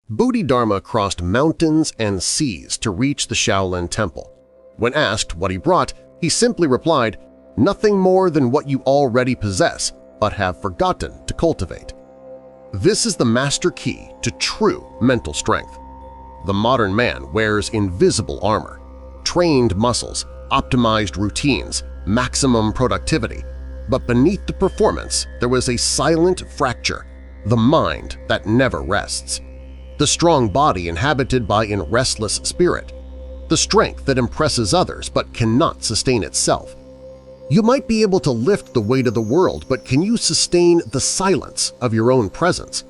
Bodhidharma crossed mountains and seas to reach the Shaolin Temple. When asked what he brought, he simply replied, "Nothing more than what you already possess but have forgotten to cultivate." This is the master key to true mental strength. The modern man wears invisible armor, trained muscles, optimized routines, maximum productivity, but beneath the performance there was a silent fracture, the mind that never rests. The strong body inhabited by a restless spirit, the strength that impresses others but cannot sustain itself. You might be able to lift the weight of the world, but can you sustain the silence of your own presence?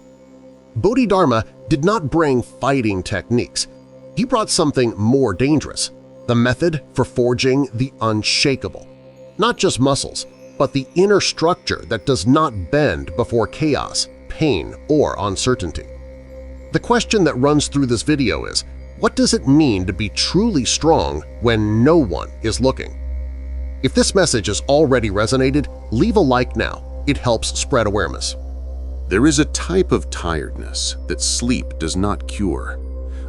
Bodhidharma did not bring fighting techniques. He brought something more dangerous, the method for forging the unshakable. Not just muscles, but the inner structure that does not bend before chaos, pain, or uncertainty. The question that runs through this video is, what does it mean to be truly strong when no one is looking? If this message has already resonated, leave a like now. It helps spread awareness. There is a type of tiredness that sleep does not cure,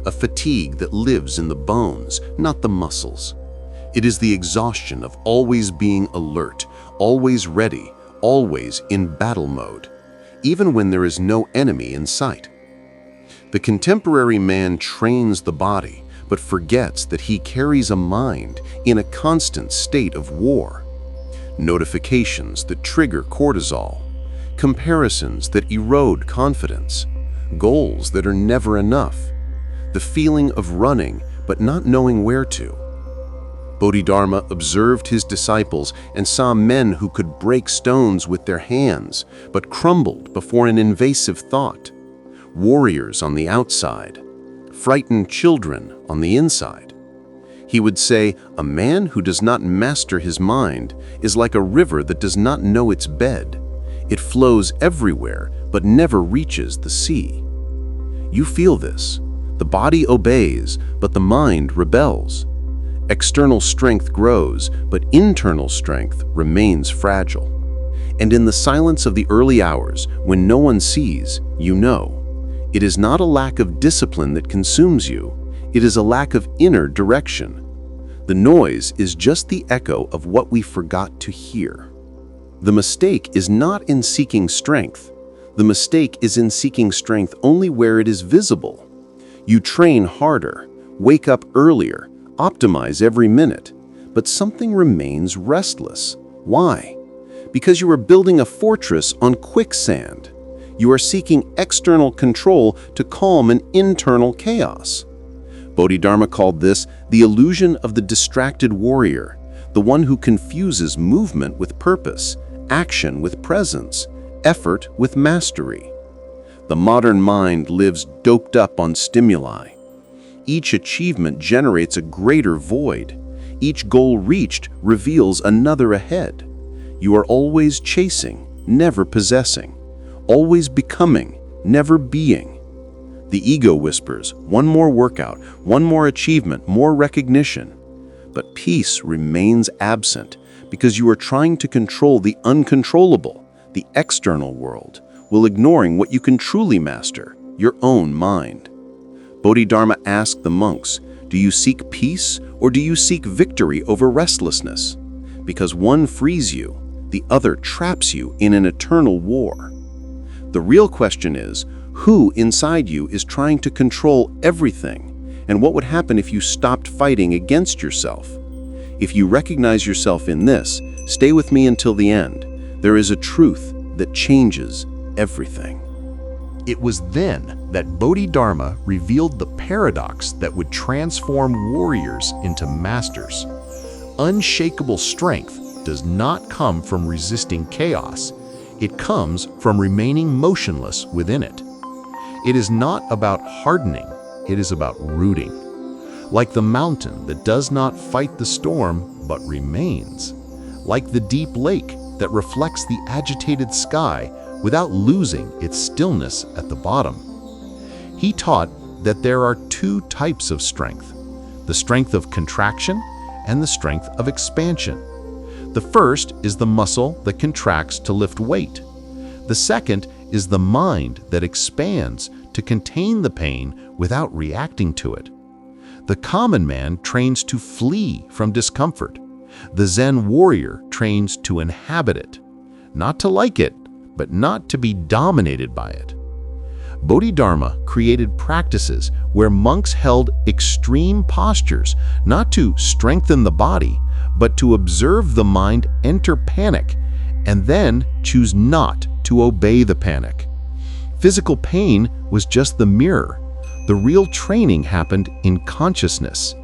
a fatigue that lives in the bones, not the muscles. It is the exhaustion of always being alert, always ready, always in battle mode, even when there is no enemy in sight. The contemporary man trains the body, but forgets that he carries a mind in a constant state of war. Notifications that trigger cortisol, comparisons that erode confidence, goals that are never enough, the feeling of running but not knowing where to. Bodhidharma observed his disciples and saw men who could break stones with their hands but crumbled before an invasive thought. Warriors on the outside, frightened children on the inside. He would say, a man who does not master his mind is like a river that does not know its bed. It flows everywhere but never reaches the sea. You feel this. The body obeys, but the mind rebels. External strength grows, but internal strength remains fragile. And in the silence of the early hours, when no one sees, you know. It is not a lack of discipline that consumes you. It is a lack of inner direction. The noise is just the echo of what we forgot to hear. The mistake is not in seeking strength. The mistake is in seeking strength only where it is visible. You train harder, wake up earlier, optimize every minute, but something remains restless. Why? Because you are building a fortress on quicksand. You are seeking external control to calm an internal chaos. Bodhidharma called this the illusion of the distracted warrior, the one who confuses movement with purpose, action with presence, effort with mastery. The modern mind lives doped up on stimuli. Each achievement generates a greater void. Each goal reached reveals another ahead. You are always chasing, never possessing. Always becoming, never being. The ego whispers, one more workout, one more achievement, more recognition. But peace remains absent because you are trying to control the uncontrollable, the external world, while ignoring what you can truly master, your own mind. Bodhidharma asked the monks, do you seek peace or do you seek victory over restlessness? Because one frees you, the other traps you in an eternal war. The real question is, who inside you is trying to control everything, and what would happen if you stopped fighting against yourself? If you recognize yourself in this, stay with me until the end. There is a truth that changes everything. It was then that Bodhidharma revealed the paradox that would transform warriors into masters. Unshakable strength does not come from resisting chaos. It comes from remaining motionless within it. It is not about hardening, it is about rooting. Like the mountain that does not fight the storm but remains. Like the deep lake that reflects the agitated sky without losing its stillness at the bottom. He taught that there are two types of strength, the strength of contraction and the strength of expansion. The first is the muscle that contracts to lift weight. The second is the mind that expands to contain the pain without reacting to it. The common man trains to flee from discomfort. The Zen warrior trains to inhabit it, not to like it, but not to be dominated by it. Bodhidharma created practices where monks held extreme postures, not to strengthen the body, but to observe the mind enter panic and then choose not to obey the panic. Physical pain was just the mirror. The real training happened in consciousness.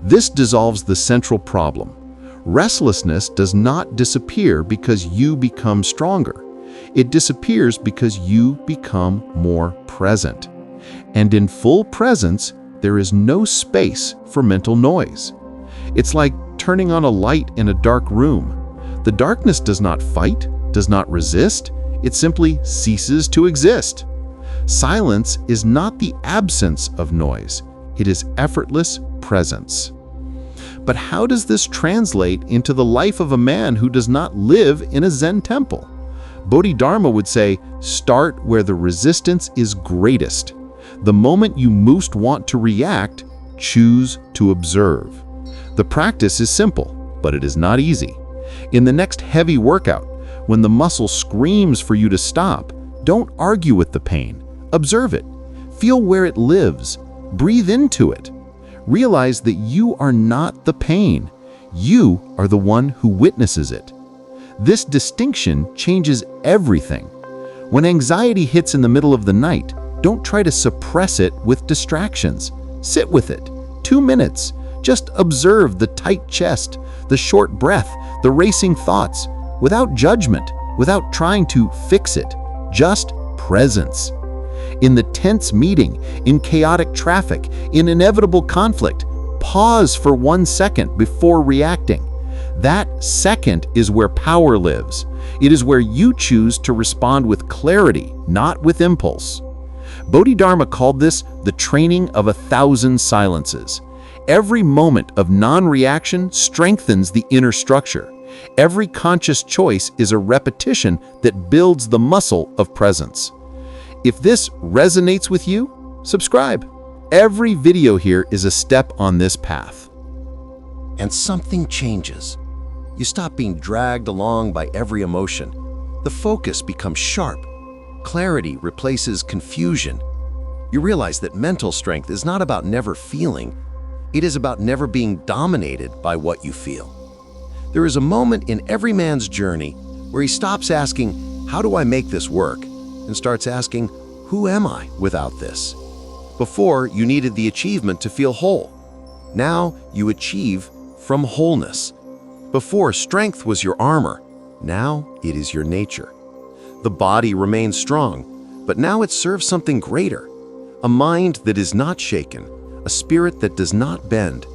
This dissolves the central problem. Restlessness does not disappear because you become stronger. It disappears because you become more present. And in full presence, there is no space for mental noise. It's like turning on a light in a dark room. The darkness does not fight, does not resist, it simply ceases to exist. Silence is not the absence of noise, it is effortless presence. But how does this translate into the life of a man who does not live in a Zen temple? Bodhidharma would say, start where the resistance is greatest. The moment you most want to react, choose to observe. The practice is simple, but it is not easy. In the next heavy workout, when the muscle screams for you to stop, don't argue with the pain. Observe it. Feel where it lives. Breathe into it. Realize that you are not the pain. You are the one who witnesses it. This distinction changes everything. When anxiety hits in the middle of the night, don't try to suppress it with distractions. Sit with it. 2 minutes. Just observe the tight chest, the short breath, the racing thoughts, without judgment, without trying to fix it. Just presence. In the tense meeting, in chaotic traffic, in inevitable conflict, pause for 1 second before reacting. That second is where power lives. It is where you choose to respond with clarity, not with impulse. Bodhidharma called this the training of 1,000 silences. Every moment of non-reaction strengthens the inner structure. Every conscious choice is a repetition that builds the muscle of presence. If this resonates with you, subscribe. Every video here is a step on this path. And something changes. You stop being dragged along by every emotion. The focus becomes sharp. Clarity replaces confusion. You realize that mental strength is not about never feeling. It is about never being dominated by what you feel. There is a moment in every man's journey where he stops asking, how do I make this work? And starts asking, who am I without this? Before, you needed the achievement to feel whole. Now, you achieve from wholeness. Before, strength was your armor. Now, it is your nature. The body remains strong, but now it serves something greater. A mind that is not shaken, a spirit that does not bend,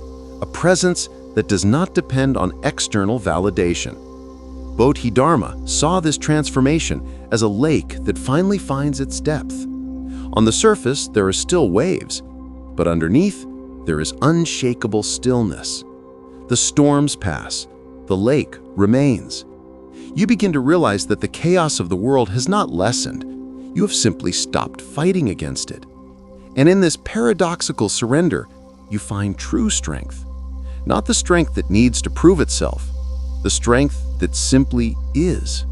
a presence that does not depend on external validation. Bodhidharma saw this transformation as a lake that finally finds its depth. On the surface, there are still waves, but underneath, there is unshakable stillness. The storms pass, the lake remains. You begin to realize that the chaos of the world has not lessened. You have simply stopped fighting against it. And in this paradoxical surrender, you find true strength. Not the strength that needs to prove itself, the strength that simply is.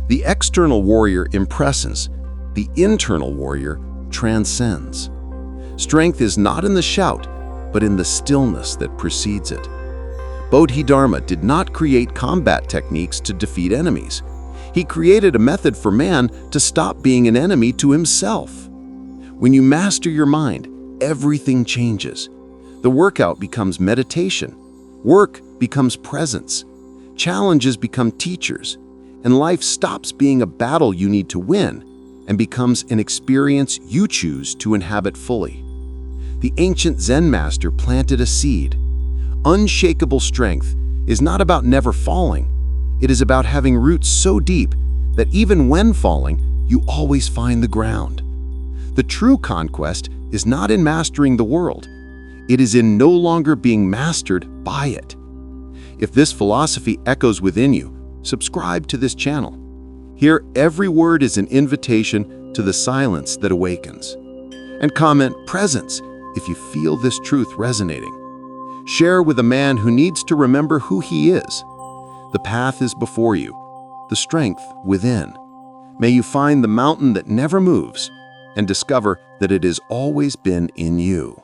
The external warrior impresses, the internal warrior transcends. Strength is not in the shout, but in the stillness that precedes it. Bodhidharma did not create combat techniques to defeat enemies. He created a method for man to stop being an enemy to himself. When you master your mind, everything changes. The workout becomes meditation. Work becomes presence. Challenges become teachers. And life stops being a battle you need to win and becomes an experience you choose to inhabit fully. The ancient Zen master planted a seed. Unshakable strength is not about never falling. It is about having roots so deep that even when falling, you always find the ground. The true conquest is not in mastering the world. It is in no longer being mastered by it. If this philosophy echoes within you, subscribe to this channel. Here, every word is an invitation to the silence that awakens. And comment presence if you feel this truth resonating. Share with a man who needs to remember who he is. The path is before you, the strength within. May you find the mountain that never moves and discover that it has always been in you.